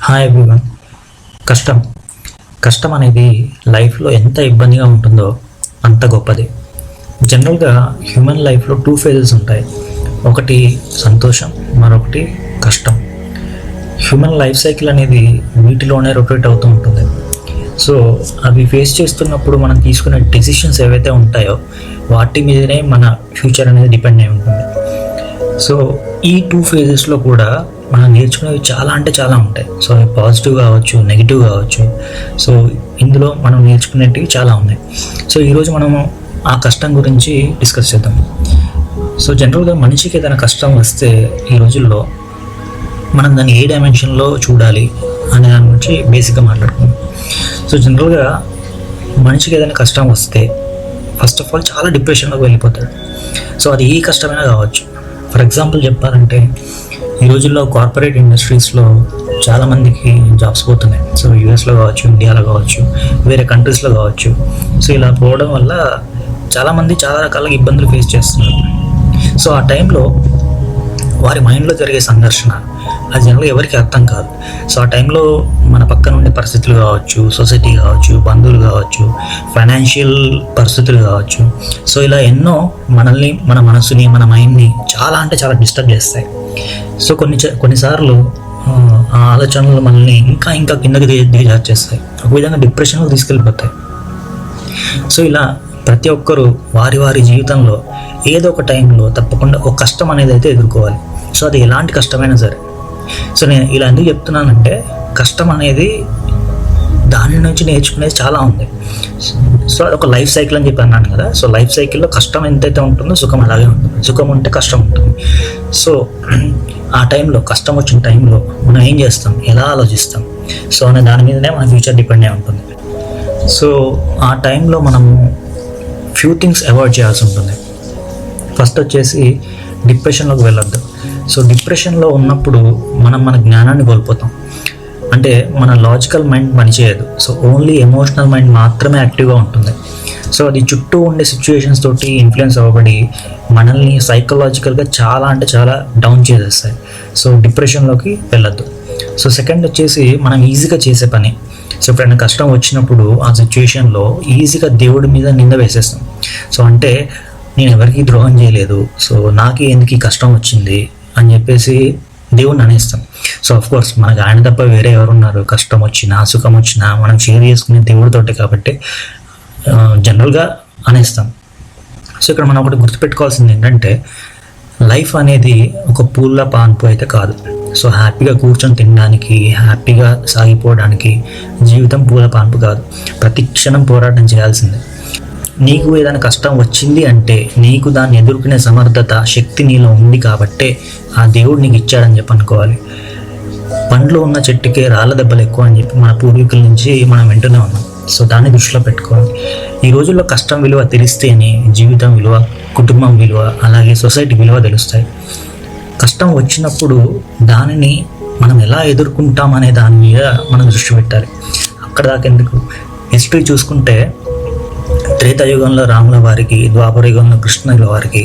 Hi everyone. కష్టం కష్టం అనేది లైఫ్లో ఎంత ఇబ్బందిగా ఉంటుందో అంత గొప్పది. జనరల్గా హ్యూమన్ లైఫ్లో 2 ఫేజెస్ ఉంటాయి. ఒకటి సంతోషం, మరొకటి కష్టం. హ్యూమన్ లైఫ్ సైకిల్ అనేది వీటిలోనే రొటేట్ అవుతూ ఉంటుంది. సో అవి ఫేస్ చేస్తున్నప్పుడు మనం తీసుకునే డెసిషన్స్ ఏవైతే ఉంటాయో వాటి మీదనే మన ఫ్యూచర్ అనేది డిపెండ్ అయి ఉంటుంది. సో ఈ 2 ఫేజెస్లో కూడా మనం నేర్చుకునేవి చాలా అంటే చాలా ఉంటాయి. సో పాజిటివ్ కావచ్చు, నెగిటివ్ కావచ్చు. సో ఇందులో మనం నేర్చుకునేవి చాలా ఉన్నాయి. సో ఈరోజు మనము ఆ కష్టం గురించి డిస్కస్ చేద్దాం. సో జనరల్గా మనిషికి ఏదైనా కష్టం వస్తే ఈ రోజుల్లో మనం దాన్ని ఏ డైమెన్షన్లో చూడాలి అనే దాని గురించి బేసిక్గా మాట్లాడుకుందాం. సో జనరల్గా మనిషికి ఏదైనా కష్టం వస్తే ఫస్ట్ ఆఫ్ ఆల్ చాలా డిప్రెషన్లోకి వెళ్ళిపోతాడు. సో అది ఏ కష్టమైనా కావచ్చు. ఫర్ ఎగ్జాంపుల్ చెప్పాలంటే ఈ రోజుల్లో కార్పొరేట్ ఇండస్ట్రీస్లో చాలామందికి జాబ్స్ పోతున్నాయి. సో యూఎస్లో కావచ్చు, ఇండియాలో కావచ్చు, వేరే కంట్రీస్లో కావచ్చు. సో ఇలా పోవడం వల్ల చాలామంది చాలా రకాల ఇబ్బందులు ఫేస్ చేస్తున్నారు. సో ఆ టైంలో వారి మైండ్లో జరిగే సంఘర్షణ అది జనరల్గా ఎవరికి అర్థం కాదు. సో ఆ టైంలో మన పక్కన ఉండే పరిస్థితులు కావచ్చు, సొసైటీ కావచ్చు, బంధువులు కావచ్చు, ఫైనాన్షియల్ పరిస్థితులు కావచ్చు. సో ఇలా ఎన్నో మనల్ని, మన మనసుని, మన మైండ్ని చాలా అంటే చాలా డిస్టర్బ్ చేస్తాయి. సో కొన్నిసార్లు ఆ ఆలోచనలు మనల్ని ఇంకా ఇంకా కిందకి దిగజార్చేస్తాయి. ఒక విధంగా డిప్రెషన్లో తీసుకెళ్ళిపోతాయి. సో ఇలా ప్రతి ఒక్కరూ వారి వారి జీవితంలో ఏదో ఒక టైంలో తప్పకుండా ఒక కష్టం అనేది అయితే ఎదుర్కోవాలి. సో అది ఎలాంటి కష్టమైనా సరే. సో నేను ఇలా ఎందుకు చెప్తున్నానంటే కష్టం అనేది దాని నుంచి నేర్చుకునేది చాలా ఉంది. సో అదొక లైఫ్ సైకిల్ అని చెప్పి అన్నాను కదా. సో లైఫ్ సైకిల్లో కష్టం ఎంతైతే ఉంటుందో సుఖం అలాగే ఉంటుంది. సుఖం ఉంటే కష్టం ఉంటుంది. సో ఆ టైంలో, కష్టం వచ్చిన టైంలో మనం ఏం చేస్తాం, ఎలా ఆలోచిస్తాం, సో అనే దాని మీదనే మన ఫ్యూచర్ డిపెండ్ అయి ఉంటుంది. సో ఆ టైంలో మనము ఫ్యూ థింగ్స్ అవాయిడ్ చేయాల్సి ఉంటుంది. ఫస్ట్ వచ్చేసి డిప్రెషన్లోకి వెళ్ళొద్దు. సో డిప్రెషన్లో ఉన్నప్పుడు మనం మన జ్ఞానాన్ని కోల్పోతాం. అంటే మన లాజికల్ మైండ్ పనిచేయదు. సో ఓన్లీ ఎమోషనల్ మైండ్ మాత్రమే యాక్టివ్గా ఉంటుంది. సో అది చుట్టూ ఉండే సిచ్యువేషన్స్ తోటి ఇన్ఫ్లుయెన్స్ అవ్వబడి మనల్ని సైకలాజికల్గా చాలా అంటే చాలా డౌన్ చేసేస్తాయి. సో డిప్రెషన్లోకి వెళ్ళొద్దు. సో సెకండ్ వచ్చేసి మనం ఈజీగా చేసే పని. సో ఎప్పుడైనా కష్టం వచ్చినప్పుడు ఆ సిచ్యువేషన్లో ఈజీగా దేవుడి మీద నింద వేసేస్తాం. సో అంటే నేను ఎవరికి ద్రోహం చేయలేదు, సో నాకే ఎందుకు ఈ కష్టం వచ్చింది అని చెప్పేసి దేవుడిని అనేస్తాం. సో అఫ్కోర్స్ మనకు ఆయన తప్ప వేరే ఎవరున్నారు? కష్టం వచ్చినా సుఖం వచ్చినా మనం షేర్ చేసుకునే దేవుడితోటే కాబట్టి జనరల్గా అనేస్తాం. సో ఇక్కడ మనం ఒకటి గుర్తుపెట్టుకోవాల్సింది ఏంటంటే లైఫ్ అనేది ఒక పూల పాన్పు అయితే కాదు. సో హ్యాపీగా కూర్చొని తినడానికి, హ్యాపీగా సాగిపోవడానికి జీవితం పూల పాన్పు కాదు. ప్రతి క్షణం పోరాటం చేయాల్సిందే. నీకు ఏదైనా కష్టం వచ్చింది అంటే నీకు దాన్ని ఎదుర్కొనే సమర్థత, శక్తి నీలో ఉంది కాబట్టే ఆ దేవుడు నీకు ఇచ్చాడని చెప్పి అనుకోవాలి. పండ్లు ఉన్న చెట్టుకే రాళ్ళ దెబ్బలు ఎక్కువ అని చెప్పి మన పూర్వీకుల నుంచి మనం వింటూనే ఉన్నాం. సో దాన్ని దృష్టిలో పెట్టుకోవాలి. ఈ రోజుల్లో కష్టం విలువ తెలిస్తేనే జీవితం విలువ, కుటుంబం విలువ, అలాగే సొసైటీ విలువ తెలుస్తాయి. కష్టం వచ్చినప్పుడు దానిని మనం ఎలా ఎదుర్కొంటాం అనే దాని మీద మనం దృష్టి పెట్టాలి. అక్కడ దాకా ఎందుకు, హిస్టరీ చూసుకుంటే త్రేతాయుగంలో రాముల వారికి, ద్వాపర యుగంలో కృష్ణుల వారికి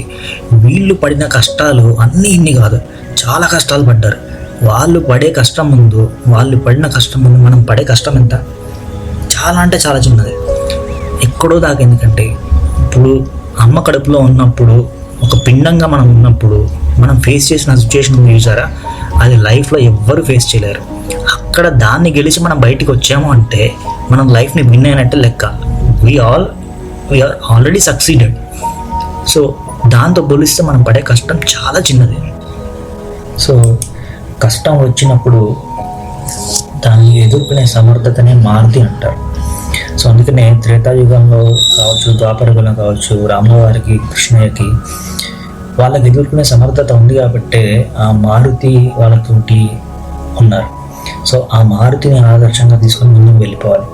వీళ్ళు పడిన కష్టాలు అన్నీ ఇన్ని కాదు, చాలా కష్టాలు పడ్డారు. వాళ్ళు పడే కష్టం ముందు, వాళ్ళు పడిన కష్టం ముందు మనం పడే కష్టం ఎంత? చాలా అంటే చాలా చిన్నది. ఎక్కడో దాకా. ఎందుకంటే ఇప్పుడు అమ్మ కడుపులో ఉన్నప్పుడు, ఒక పిండంగా మనం ఉన్నప్పుడు మనం ఫేస్ చేసిన సిచ్యువేషన్ చూసారా, అది లైఫ్లో ఎవ్వరు ఫేస్ చేయలేరు. అక్కడ దాన్ని గెలిచి మనం బయటికి వచ్చాము అంటే మనం లైఫ్ని విన్ అయినట్టే లెక్క. We are already succeeded. సో దాంతో పోలిస్తే మనం పడే కష్టం చాలా చిన్నది. సో కష్టం వచ్చినప్పుడు దాన్ని ఎదుర్కొనే సమర్థతనే మారుతి అంటారు. సో అందుకనే త్రేతాయుగంలో కావచ్చు, ద్వాపరయుగంలో కావచ్చు, రాముల వారికి, కృష్ణయ్యకి వాళ్ళకి ఎదుర్కొనే సమర్థత ఉంది కాబట్టే ఆ మారుతి వాళ్ళతోటి ఉన్నారు. సో ఆ మారుతిని ఆదర్శంగా తీసుకొని ముందుకు వెళ్ళిపోవాలి.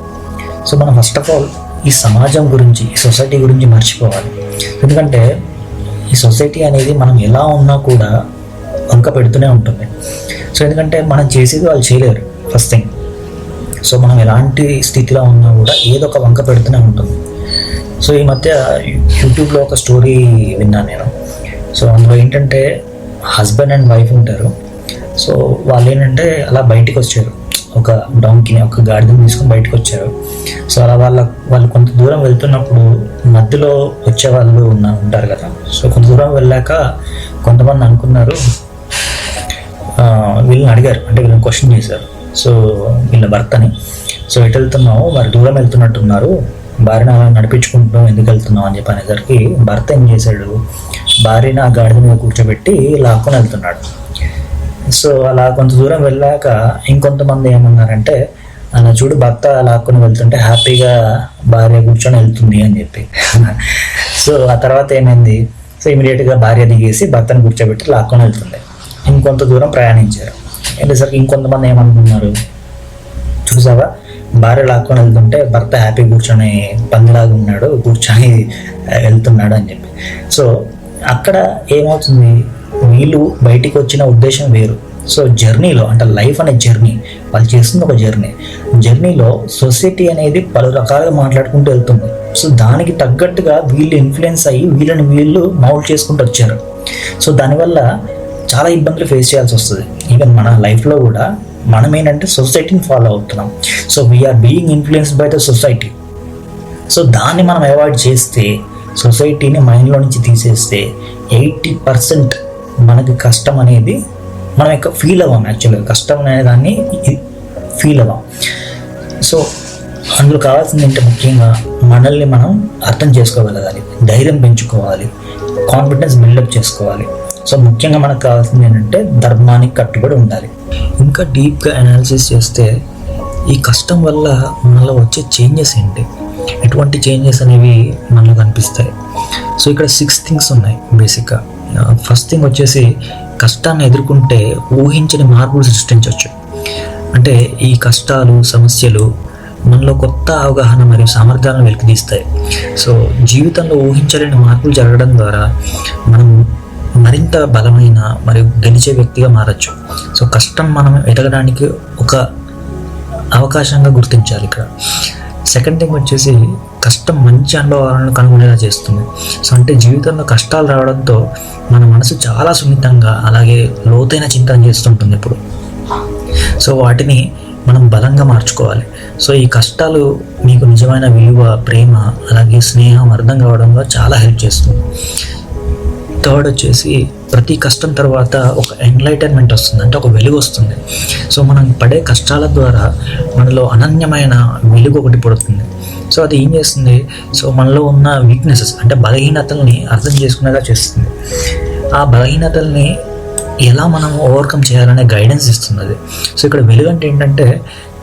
సో మనం ఫస్ట్ ఆఫ్ ఆల్ ఈ సమాజం గురించి, ఈ సొసైటీ గురించి మర్చిపోవాలి. ఎందుకంటే ఈ సొసైటీ అనేది మనం ఎలా ఉన్నా కూడా వంక పెడుతూనే ఉంటుంది. సో ఎందుకంటే మనం చేసేది వాళ్ళు చేయలేరు ఫస్ట్ థింగ్. సో మనం ఎలాంటి స్థితిలో ఉన్నా కూడా ఏదో ఒక వంక పెడుతూనే ఉంటుంది. సో ఈ మధ్య యూట్యూబ్లో ఒక స్టోరీ విన్నాను నేను. సో అందులో ఏంటంటే హస్బెండ్ అండ్ వైఫ్ ఉంటారు. సో వాళ్ళు ఏంటంటే అలా బయటికి వచ్చారు, ఒక డాంకీని, ఒక గాడిదని తీసుకొని బయటకు వచ్చారు. సో అలా వాళ్ళు కొంత దూరం వెళ్తున్నప్పుడు మధ్యలో వచ్చే వాళ్ళు ఉంటారు కదా. సో కొంత దూరం వెళ్ళాక కొంతమంది అనుకున్నారు, వీళ్ళని అడిగారు, అంటే వీళ్ళని క్వశ్చన్ చేశారు. సో వీళ్ళ భర్తని, సో ఎటు వెళ్తున్నావు, మరి దూరం వెళ్తున్నట్టున్నారు, భార్యను అలా నడిపించుకుంటున్నావు, ఎందుకు వెళ్తున్నావు అని చెప్పి అనేసరికి భర్త ఏం చేశాడు, భార్యని ఆ గాడిద మీద కూర్చోబెట్టి లాక్కొని వెళ్తున్నాడు. సో అలా కొంత దూరం వెళ్ళాక ఇంకొంతమంది ఏమన్నారంటే, అలా చూడు భర్త లాక్కొని వెళ్తుంటే హ్యాపీగా భార్య కూర్చొని వెళ్తుంది అని చెప్పి. సో ఆ తర్వాత ఏమైంది, సో ఇమీడియట్గా భార్య దిగేసి భర్తను కూర్చోబెట్టి లాక్కొని వెళ్తుంది. ఇంకొంత దూరం ప్రయాణించారు. వెళ్ళేసరికి ఇంకొంతమంది ఏమనుకున్నారు, చూసావా భార్య లాక్కొని వెళ్తుంటే భర్త హ్యాపీ కూర్చొని పందిలాగా ఉన్నాడు, కూర్చొని వెళ్తున్నాడు అని చెప్పి. సో అక్కడ ఏమవుతుంది, వీళ్ళు బయటికి వచ్చిన ఉద్దేశం వేరు. సో జర్నీలో, అంటే లైఫ్ అనే జర్నీ, వాళ్ళు చేస్తుంది ఒక జర్నీలో సొసైటీ అనేది పలు రకాలుగా మాట్లాడుకుంటూ వెళ్తుంది. సో దానికి తగ్గట్టుగా వీళ్ళు ఇన్ఫ్లుయెన్స్ అయ్యి వీళ్ళు మౌల్డ్ చేసుకుంటూ వచ్చారు. సో దానివల్ల చాలా ఇబ్బందులు ఫేస్ చేయాల్సి వస్తుంది. ఈవెన్ మన లైఫ్లో కూడా మనం ఏంటంటే సొసైటీని ఫాలో అవుతున్నాం. So we are being influenced by the society. So దాన్ని మనం అవాయిడ్ చేస్తే, సొసైటీని మైండ్లో నుంచి తీసేస్తే 80% మనకి కష్టం అనేది మనం ఇంకా ఫీల్ అవ్వం. యాక్చువల్గా కష్టం అనే దాన్ని ఫీల్ అవ్వం. సో అందులో కావాల్సింది ఏంటంటే ముఖ్యంగా మనల్ని మనం అర్థం చేసుకోగలగాలి, ధైర్యం పెంచుకోవాలి, కాన్ఫిడెన్స్ బిల్డప్ చేసుకోవాలి. సో ముఖ్యంగా మనకు కావాల్సింది ఏంటంటే ధర్మానికి కట్టుబడి ఉండాలి. ఇంకా డీప్గా అనాలిసిస్ చేస్తే ఈ కష్టం వల్ల మనలో వచ్చే చేంజెస్ ఏంటి, ఎటువంటి చేంజెస్ అనేవి మనలో కనిపిస్తాయి. సో ఇక్కడ 6 థింగ్స్ ఉన్నాయి బేసిక్గా. ఫస్ట్ థింగ్ వచ్చేసి, కష్టాన్ని ఎదుర్కొంటే ఊహించని మార్పులు సృష్టించవచ్చు. అంటే ఈ కష్టాలు, సమస్యలు మనలో కొత్త అవగాహన మరియు సామర్థ్యాలను వెలికితీస్తాయి. సో జీవితంలో ఊహించలేని మార్పులు జరగడం ద్వారా మనం మరింత బలమైన మరియు గెలిచే వ్యక్తిగా మారచ్చు. సో కష్టం మనం ఎదగడానికి ఒక అవకాశంగా గుర్తించాలి ఇక్కడ. సెకండ్ థింగ్ వచ్చేసి, కష్టం మంచి అనుభవాలను కనుగొనేలా చేస్తుంది. సో అంటే జీవితంలో కష్టాలు రావడంతో మన మనసు చాలా సున్నితంగా, అలాగే లోతైన చింతన చేస్తుంటుంది ఇప్పుడు. సో వాటిని మనం బలంగా మార్చుకోవాలి. సో ఈ కష్టాలు మీకు నిజమైన విలువ, ప్రేమ, అలాగే స్నేహం అర్థం కావడంలో చాలా హెల్ప్ చేస్తుంది. థర్డ్ వచ్చేసి, ప్రతి కష్టం తర్వాత ఒక ఎన్లైటన్మెంట్ వస్తుంది, అంటే ఒక వెలుగు వస్తుంది. సో మనం పడే కష్టాల ద్వారా మనలో అనన్యమైన వెలుగు ఒకటి పడుతుంది. సో అది ఏం చేస్తుంది, సో మనలో ఉన్న వీక్నెసెస్, అంటే బలహీనతల్ని అర్థం చేసుకునేలా చేస్తుంది. ఆ బలహీనతల్ని ఎలా మనం ఓవర్కమ్ చేయాలనే గైడెన్స్ ఇస్తుంది అది. సో ఇక్కడ వెలుగు అంటే ఏంటంటే,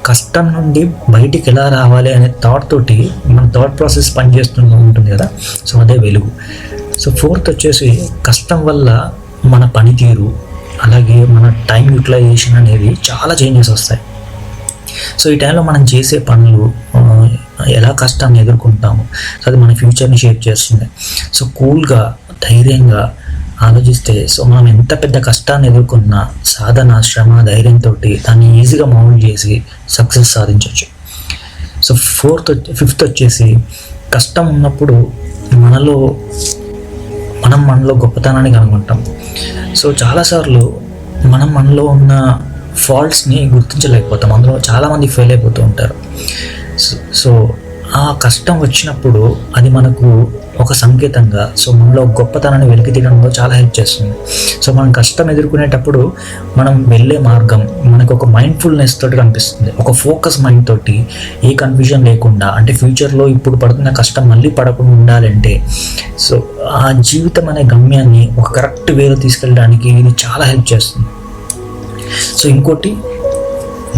కష్టం నుండి బయటికి ఎలా రావాలి అనే థాట్ తోటి మన థాట్ ప్రాసెస్ పనిచేస్తూ ఉంటుంది కదా. సో అదే వెలుగు. సో ఫోర్త్ వచ్చేసి, కష్టం వల్ల మన పనితీరు, అలాగే మన టైం యూటిలైజేషన్ అనేది చాలా చేంజెస్ వస్తాయి. సో ఈ టైంలో మనం చేసే పనులు, ఎలా కష్టాన్ని ఎదుర్కొంటాము, సో అది మన ఫ్యూచర్ని షేప్ చేస్తుంది. సో కూల్గా, ధైర్యంగా ఆలోచిస్తే, సో మనం ఎంత పెద్ద కష్టాన్ని ఎదుర్కొన్నా సాధన, శ్రమ, ధైర్యంతో దాన్ని ఈజీగా మౌల్డ్ చేసి సక్సెస్ సాధించవచ్చు. సో ఫిఫ్త్ వచ్చేసి, కష్టం ఉన్నప్పుడు మనలో గొప్పతనాన్ని కనుగొంటాం. సో చాలాసార్లు మనలో ఉన్న ఫాల్ట్స్ని గుర్తించలేకపోతాం. అందులో చాలామంది ఫెయిల్ అయిపోతూ ఉంటారు. సో ఆ కష్టం వచ్చినప్పుడు అది మనకు ఒక సంకేతంగా, సో మనలో గొప్పతనాన్ని వెలికి తీయడంలో చాలా హెల్ప్ చేస్తుంది. సో మనం కష్టం ఎదుర్కొనేటప్పుడు మనం వెళ్ళే మార్గం మనకు ఒక మైండ్ఫుల్నెస్ తోటి కనిపిస్తుంది, ఒక ఫోకస్ మైండ్ తోటి, ఏ కన్ఫ్యూజన్ లేకుండా. అంటే ఫ్యూచర్లో ఇప్పుడు పడుతున్న కష్టం మళ్ళీ పడకుండా ఉండాలంటే, సో ఆ జీవితం అనే గమ్యాన్ని ఒక కరెక్ట్ వేలో తీసుకెళ్ళడానికి ఇది చాలా హెల్ప్ చేస్తుంది. సో ఇంకోటి,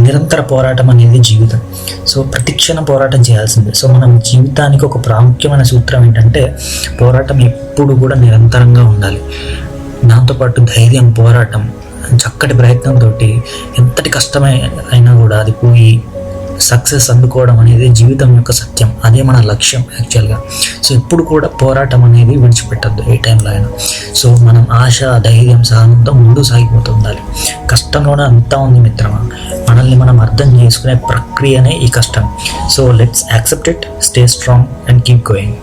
నిరంతర పోరాటం అనేది జీవితం. సో ప్రతిక్షణ పోరాటం చేయాల్సిందే. సో మనం జీవితానికి ఒక ప్రాముఖ్యమైన సూత్రం ఏంటంటే, పోరాటం ఎప్పుడు కూడా నిరంతరంగా ఉండాలి. దాంతోపాటు ధైర్యం, పోరాటం, చక్కటి ప్రయత్నంతో ఎంతటి కష్టమైనా కూడా అది పోయి సక్సెస్ అందుకోవడం అనేది జీవితం యొక్క సత్యం. అదే మన లక్ష్యం యాక్చువల్గా. సో ఎప్పుడు కూడా పోరాటం అనేది విడిచిపెట్టద్దు ఏ టైంలో అయినా. సో మనం ఆశ, ధైర్యం, సహనంతో ముందు సాగిపోతూ ఉండాలి. కష్టంలోనే అంతా ఉంది మిత్రమా. మనల్ని మనం అర్థం చేసుకునే ప్రక్రియనే ఈ కష్టం. So let's accept it, stay strong and keep going.